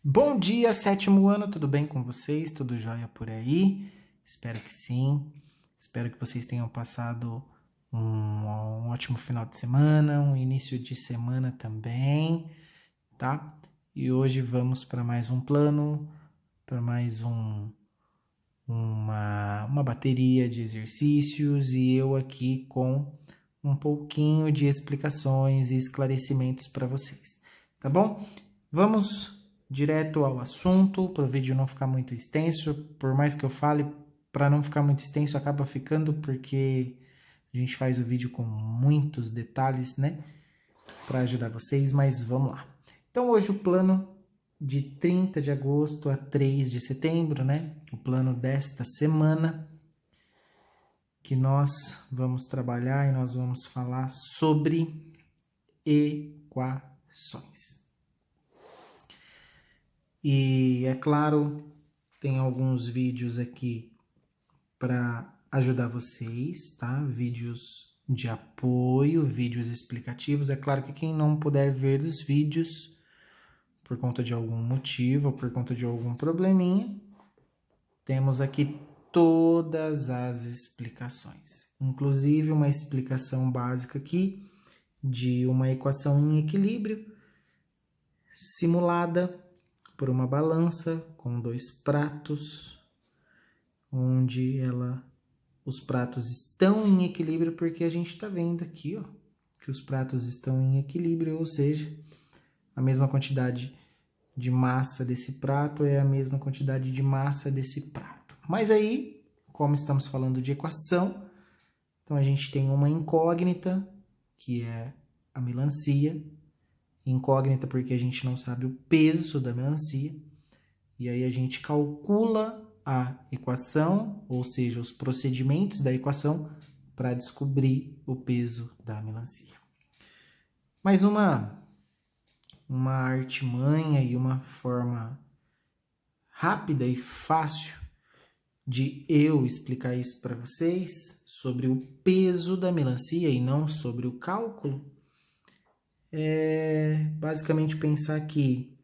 Bom dia, sétimo ano, tudo bem com vocês? Tudo jóia por aí? Espero que sim. Espero que vocês tenham passado um ótimo final de semana, um início de semana também, tá? E hoje vamos para mais um plano, para mais uma bateria de exercícios e eu aqui com um pouquinho de explicações e esclarecimentos para vocês, tá bom? Vamos direto ao assunto, para o vídeo não ficar muito extenso. Por mais que eu fale, para não ficar muito extenso, acaba ficando porque a gente faz o vídeo com muitos detalhes, né? Para ajudar vocês, mas vamos lá. Então, hoje o plano de 30 de agosto a 3 de setembro, né? O plano desta semana que nós vamos trabalhar e nós vamos falar sobre equações. E é claro, tem alguns vídeos aqui para ajudar vocês, tá? Vídeos de apoio, vídeos explicativos. É claro que quem não puder ver os vídeos por conta de algum motivo ou por conta de algum probleminha, temos aqui todas as explicações. Inclusive uma explicação básica aqui de uma equação em equilíbrio simulada por uma balança com dois pratos, onde os pratos estão em equilíbrio, porque a gente está vendo aqui, ó, que os pratos estão em equilíbrio, ou seja, a mesma quantidade de massa desse prato é a mesma quantidade de massa desse prato. Mas aí, como estamos falando de equação, então a gente tem uma incógnita, que é a melancia, incógnita porque a gente não sabe o peso da melancia, e aí a gente calcula a equação, ou seja, os procedimentos da equação para descobrir o peso da melancia. Mais uma artimanha e uma forma rápida e fácil de eu explicar isso para vocês sobre o peso da melancia e não sobre o cálculo é basicamente pensar que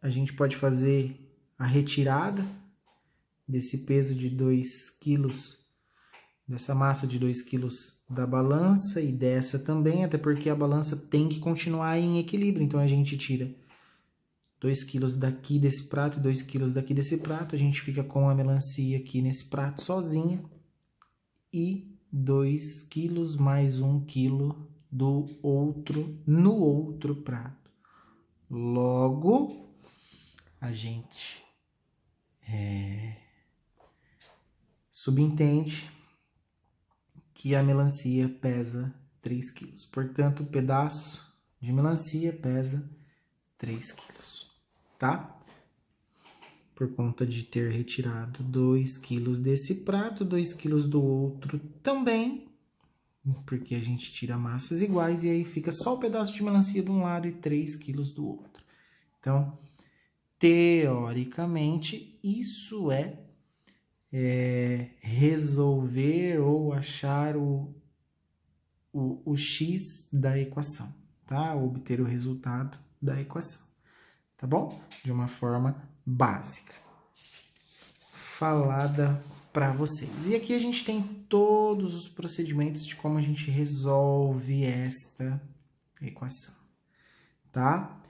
a gente pode fazer a retirada desse peso de 2 quilos, dessa massa de 2 quilos da balança e dessa também, até porque a balança tem que continuar em equilíbrio. Então, a gente tira 2 quilos daqui desse prato e 2 quilos daqui desse prato. A gente fica com a melancia aqui nesse prato sozinha e 2 quilos mais 1 quilo do outro no outro prato. Logo, a gente subentende que a melancia pesa 3 quilos. Portanto, o pedaço de melancia pesa 3 quilos, tá? Por conta de ter retirado 2 quilos desse prato, 2 quilos do outro também, porque a gente tira massas iguais e aí fica só o pedaço de melancia de um lado e 3 quilos do outro. Então, teoricamente, isso é resolver ou achar o x da equação, tá? Obter o resultado da equação, tá bom? De uma forma básica, falada para vocês. E aqui a gente tem todos os procedimentos de como a gente resolve esta equação, tá?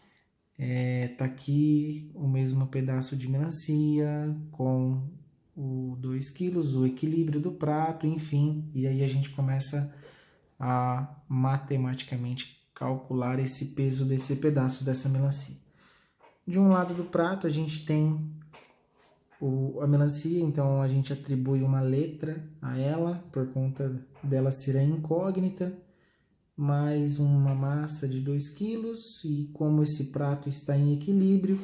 Tá aqui o mesmo pedaço de melancia com o 2 quilos, o equilíbrio do prato, enfim. E aí a gente começa a matematicamente calcular esse peso desse pedaço dessa melancia. De um lado do prato a gente tem a melancia, então a gente atribui uma letra a ela, por conta dela ser a incógnita, mais uma massa de 2 quilos, e como esse prato está em equilíbrio,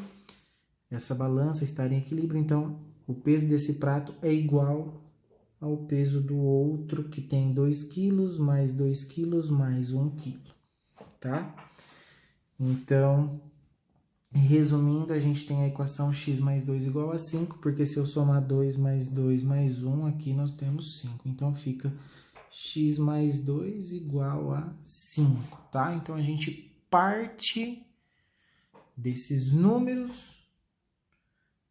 essa balança está em equilíbrio, então o peso desse prato é igual ao peso do outro, que tem 2 quilos, mais 2 quilos, mais 1 quilo, tá? Então, resumindo, a gente tem a equação x mais 2 igual a 5, porque se eu somar 2 mais 2 mais 1, aqui nós temos 5. Então, fica x mais 2 igual a 5, tá? Então, a gente parte desses números,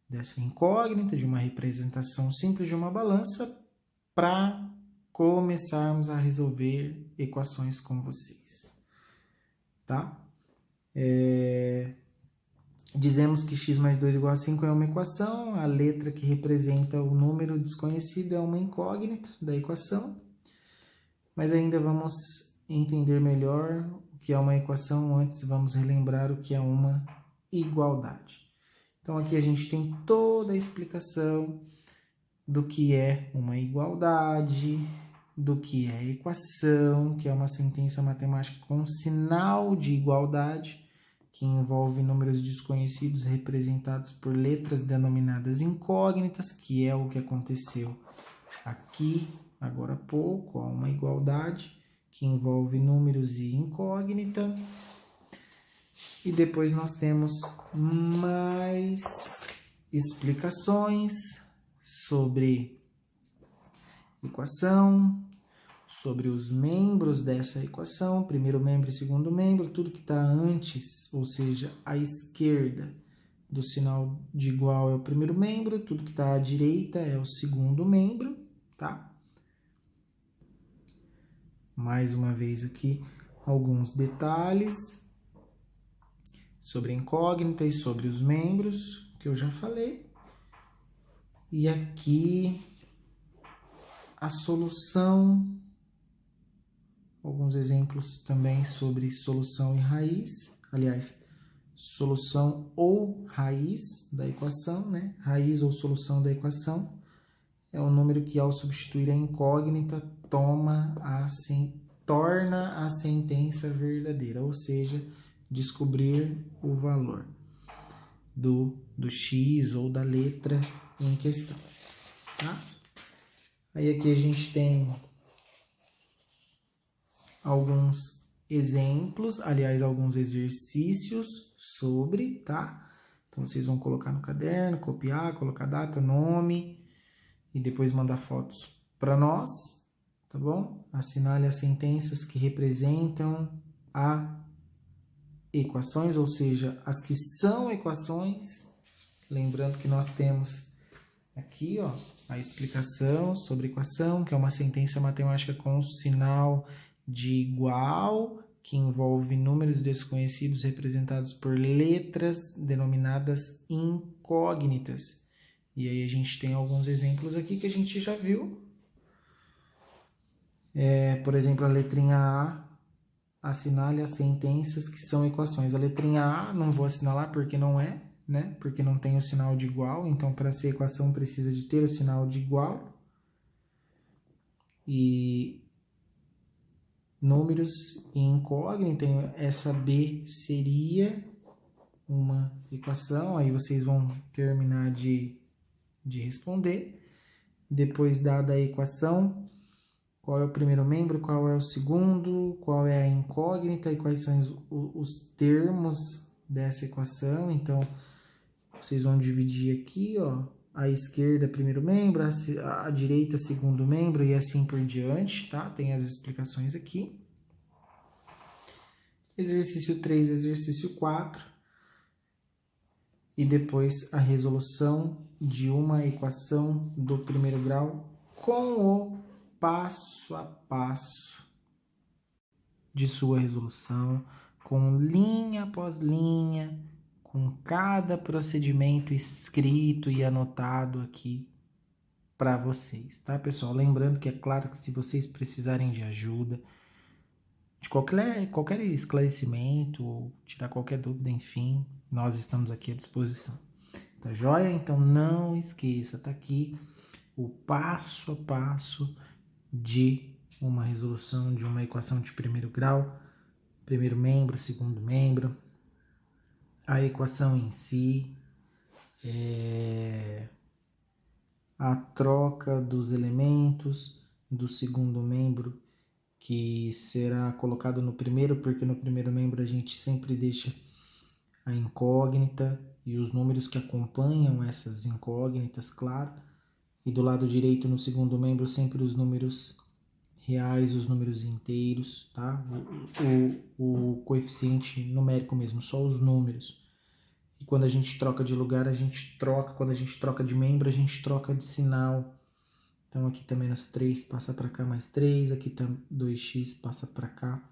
dessa incógnita, de uma representação simples de uma balança, para começarmos a resolver equações com vocês, tá? Dizemos que x mais 2 igual a 5 é uma equação, a letra que representa o número desconhecido é uma incógnita da equação, mas ainda vamos entender melhor o que é uma equação, antes vamos relembrar o que é uma igualdade. Então aqui a gente tem toda a explicação do que é uma igualdade, do que é equação, que é uma sentença matemática com sinal de igualdade, que envolve números desconhecidos representados por letras denominadas incógnitas, que é o que aconteceu aqui, agora há pouco, ó, uma igualdade que envolve números e incógnita. E depois nós temos mais explicações sobre equação, sobre os membros dessa equação, primeiro membro e segundo membro, tudo que está antes, ou seja, à esquerda do sinal de igual é o primeiro membro, tudo que está à direita é o segundo membro, tá? Mais uma vez aqui, alguns detalhes sobre a incógnita e sobre os membros, que eu já falei. E aqui a solução, alguns exemplos também sobre solução e raiz, aliás, solução ou raiz da equação, né? Raiz ou solução da equação é um número que, ao substituir a incógnita, torna a sentença verdadeira, ou seja, descobrir o valor do x ou da letra em questão, tá? Aí aqui a gente tem alguns exemplos, aliás, alguns exercícios sobre, tá? Então, vocês vão colocar no caderno, copiar, colocar data, nome e depois mandar fotos para nós, tá bom? Assinale as sentenças que representam a equações, ou seja, as que são equações. Lembrando que nós temos aqui, ó, a explicação sobre equação, que é uma sentença matemática com sinal de igual, que envolve números desconhecidos representados por letras denominadas incógnitas. E aí a gente tem alguns exemplos aqui que a gente já viu. Por exemplo, a letrinha A, assinale as sentenças que são equações. A letrinha A não vou assinalar porque não é, né? Porque não tem o sinal de igual, então para ser equação precisa de ter o sinal de igual. E números e incógnita, essa B seria uma equação, aí vocês vão terminar de responder. Depois, dada a equação, qual é o primeiro membro, qual é o segundo, qual é a incógnita e quais são os termos dessa equação. Então, vocês vão dividir aqui, ó, à esquerda primeiro membro, à direita segundo membro e assim por diante, tá? Tem as explicações aqui. Exercício 3, exercício 4. E depois a resolução de uma equação do primeiro grau com o passo a passo de sua resolução, com linha após linha, com cada procedimento escrito e anotado aqui para vocês, tá, pessoal? Lembrando que é claro que se vocês precisarem de ajuda, de qualquer esclarecimento, ou tirar qualquer dúvida, enfim, nós estamos aqui à disposição. Tá joia? Então não esqueça, tá aqui o passo a passo de uma resolução de uma equação de primeiro grau, primeiro membro, segundo membro, a equação em si, a troca dos elementos do segundo membro, que será colocado no primeiro, porque no primeiro membro a gente sempre deixa a incógnita e os números que acompanham essas incógnitas, claro. E do lado direito, no segundo membro, sempre os números reais, os números inteiros, tá? O coeficiente numérico mesmo, só os números. E quando a gente troca de lugar, a gente troca. Quando a gente troca de membro, a gente troca de sinal. Então aqui tá menos 3, passa para cá mais 3. Aqui tá 2x, passa para cá.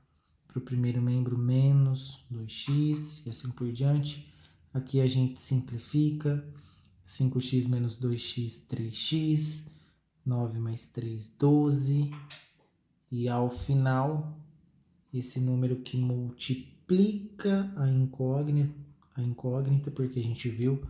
Para o primeiro membro, menos 2x e assim por diante. Aqui a gente simplifica. 5x menos 2x, 3x. 9 mais 3, 12. E ao final, esse número que multiplica a incógnita, porque a gente viu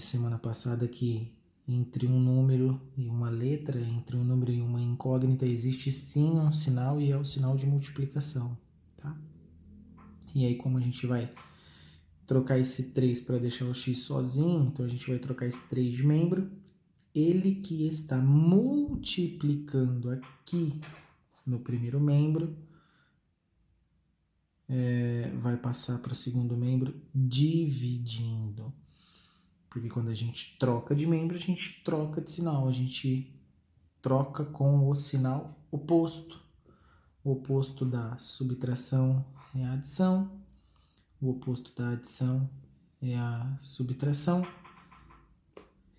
semana passada que entre um número e uma letra, entre um número e uma incógnita, existe sim um sinal e é o sinal de multiplicação, tá? E aí, como a gente vai trocar esse 3 para deixar o x sozinho, então a gente vai trocar esse 3 de membro. Ele que está multiplicando aqui no primeiro membro, vai passar para o segundo membro dividindo. Porque quando a gente troca de membro, a gente troca de sinal. A gente troca com o sinal oposto. O oposto da subtração é a adição. O oposto da adição é a subtração.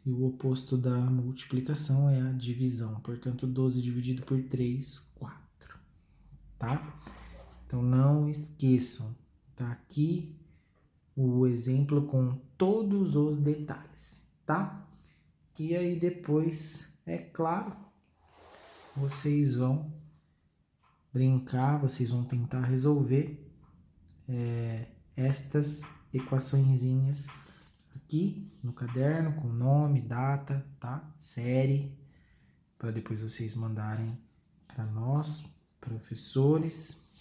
E o oposto da multiplicação é a divisão. Portanto, 12 dividido por 3, 4. Tá? Então, não esqueçam. Tá aqui o exemplo com todos os detalhes, tá? E aí depois, é claro, vocês vão brincar, vocês vão tentar resolver estas equaçõezinhas aqui no caderno com nome, data, tá? Série, para depois vocês mandarem para nós, professores.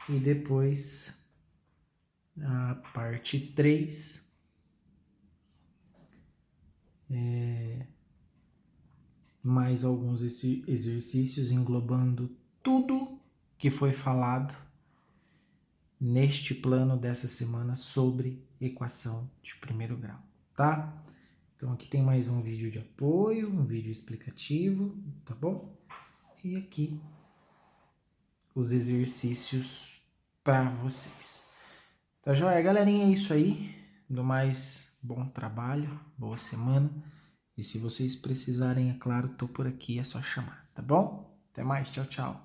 E depois a parte 3 mais alguns exercícios englobando tudo que foi falado neste plano dessa semana sobre equação de primeiro grau, tá? Então aqui tem mais um vídeo de apoio, um vídeo explicativo, tá bom? E aqui os exercícios para vocês. Tá joia, galerinha? É isso aí. Do mais, bom trabalho, boa semana. E se vocês precisarem, é claro, tô por aqui, é só chamar, tá bom? Até mais, tchau, tchau.